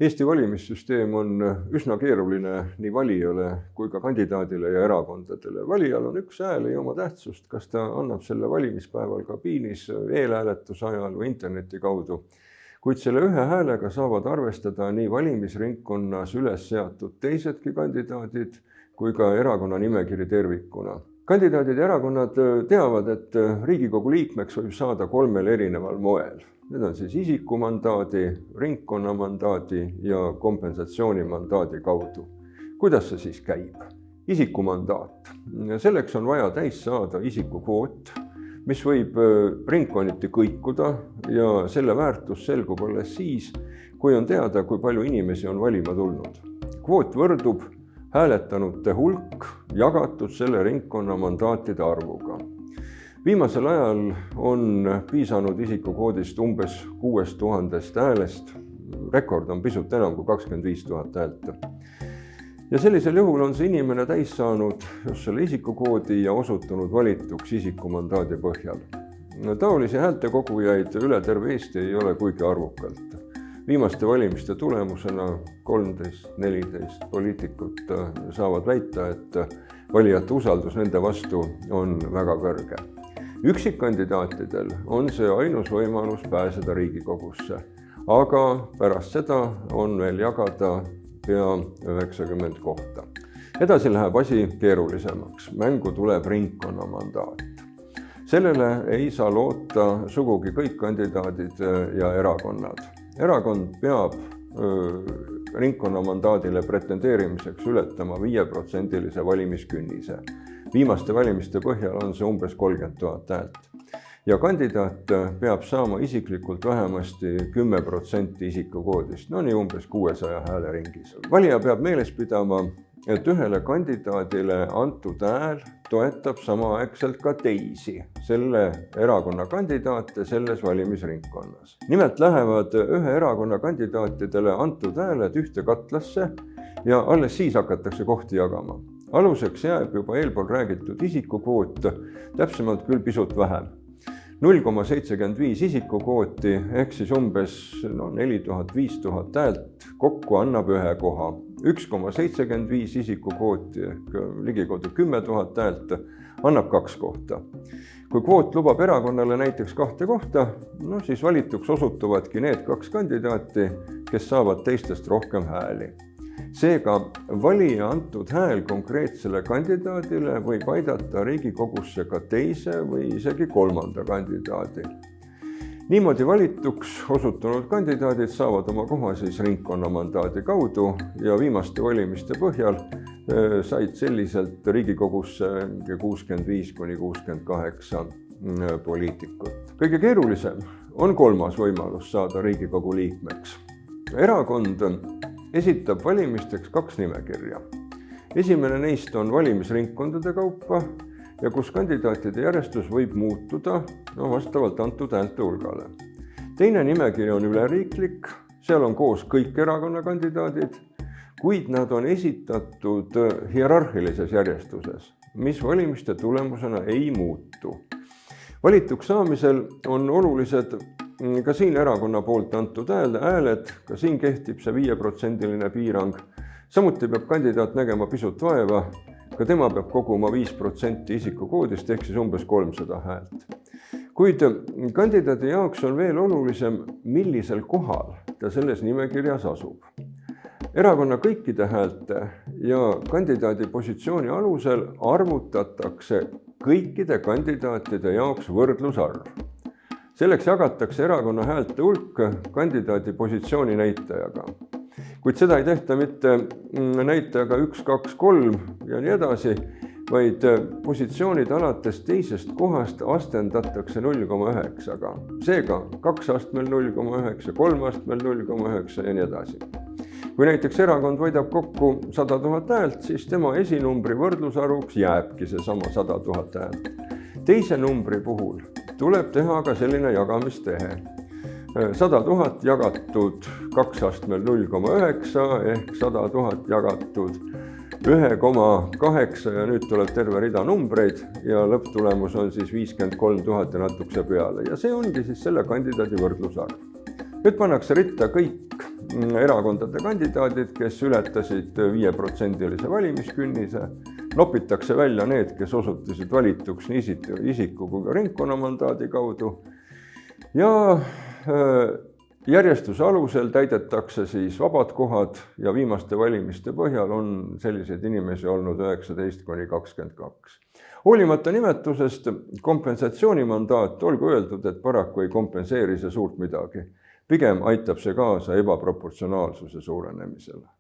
Eesti valimissüsteem on üsna keeruline nii valijale kui ka kandidaadile ja erakondadele. Valijal on üks hääl ei oma tähtsust, kas ta annab selle valimispäeval kabiinis, eelhääletuse ajal või interneti kaudu. Kuid selle ühe häälega saavad arvestada nii valimisringkonnas üles seatud teisedki kandidaadid kui ka erakonna nimekiri tervikuna. Kandidaadid ja erakonnad teavad, et Riigikogu liikmeks võib saada 3 erineval moel. Need on siis isikumandaadi, ringkonnamandaadi ja kompensatsioonimandaadi kaudu. Kuidas see siis käib? Isikumandaat. Selleks on vaja täis saada isikukvoot, mis võib ringkonniti kõikuda ja selle väärtus selgub alles siis, kui on teada, kui palju inimesi on valima tulnud. Kvoot võrdub hääletanute hulk jagatud selle ringkonna mandaatide arvuga. Viimasel ajal on piisanud isikukvoodist umbes 6000 häälest, rekord on pisut enam kui 25 000 häält. Ja sellisel juhul on see inimene täis saanud just selle isikukvoodi ja osutunud valituks isikumandaadi põhjal. Taolisi häältekogujaid üle terve Eesti ei ole kuigi arvukalt. Viimaste valimiste tulemusena 13-14 poliitikut saavad väita, et valijate usaldus nende vastu on väga kõrge. Üksikkandidaatidel on see ainus võimalus pääseda Riigikogusse, aga pärast seda on veel jagada pea 90 kohta. Edasi läheb asi keerulisemaks. Mängu tuleb ringkonnamandaat. Sellele ei saa loota sugugi kõik kandidaadid ja erakonnad. Erakond peab ringkonnamandaadile pretendeerimiseks ületama 5% valimiskünnise. Viimaste valimiste põhjal on see umbes 30 000 häält. Ja kandidaat peab saama isiklikult vähemasti 10% isikukvoodist, nii umbes 600 hääle ringis. Valija peab meeles pidama, et ühele kandidaadile antud hääl toetab samaaegselt ka teisi selle erakonna kandidaate selles valimisringkonnas. Nimelt lähevad ühe erakonna kandidaatidele antud hääled ühte katlasse ja alles siis hakatakse kohti jagama. Aluseks jääb juba eelpool räägitud isikukvoot, täpsemalt küll pisut vähem. 0,75 isikukvooti ehk siis umbes 4000-5000 häält kokku annab ühe koha. 1,75 isikukvooti ehk ligikaudu 10 000 häält annab 2 kohta. Kui kvoot lubab erakonnale näiteks 2 kohta, siis valituks osutuvadki need 2 kandidaati, kes saavad teistest rohkem hääli. Seega valija antud hääl konkreetsele kandidaadile võib aidata Riigikogusse ka teise või isegi 3. kandidaadi. Niimoodi valituks osutunud kandidaadid saavad oma koha siis ringkonnamandaadi kaudu ja viimaste valimiste põhjal said selliselt Riigikogusse 65-68 poliitikut. Kõige keerulisem on 3. võimalus saada Riigikogu liikmeks. Erakond esitab valimisteks 2 nimekirja. Esimene neist on valimisringkondade kaupa ja kus kandidaatide järjestus võib muutuda vastavalt antud häälte hulgale. Teine nimekiri on üleriiklik, seal on koos kõik erakonna kandidaadid, kuid nad on esitatud hierarhilises järjestuses, mis valimiste tulemusena ei muutu. Valituks saamisel on olulised ka siin erakonna poolt antud hääled, ka siin kehtib see 5% piirang. Samuti peab kandidaat nägema pisut vaeva, ka tema peab koguma 5% isikukvoodist ehk siis umbes 300 häält. Kuid kandidaadi jaoks on veel olulisem, millisel kohal ta selles nimekirjas asub. Erakonna kõikide häälte ja kandidaadi positsiooni alusel arvutatakse kõikide kandidaatide jaoks võrdlusarv. Selleks jagatakse erakonna häälte hulk kandidaadi positsiooni näitajaga. Kuid seda ei tehta mitte näitajaga 1, 2, 3 ja nii edasi, vaid positsioonid alates teisest kohast astendatakse 0,9-ga. Seega 2 astmel 0,9, 3 astmel 0,9 ja nii edasi. Kui näiteks erakond võidab kokku 100 000 häält, siis tema esinumbri võrdlusarvuks jääbki see sama 100 000 häält. Teise numbri puhul tuleb teha ka selline jagamistehe. 100 000 jagatud 2 astmel 0,9 ehk 100 000 jagatud 1,8 ja nüüd tuleb terve rida numbreid ja lõpptulemus on siis 53 000 ja natukese peale. Ja see ongi siis selle kandidaadi võrdlusarv. Nüüd pannakse ritta kõik erakondade kandidaadid, kes ületasid 5% valimiskünnise, nopitakse välja need, kes osutusid valituks nii isiku kui ka ringkonnamandaadi kaudu ja järjestuse alusel täidetakse siis vabad kohad ja viimaste valimiste põhjal on selliseid inimesi olnud 19–22. Hoolimata nimetusest kompensatsioonimandaat, olgu öeldud, et paraku ei kompenseeri see suurt midagi. Pigem aitab see kaasa ebaproportsionaalsuse suurenemisele.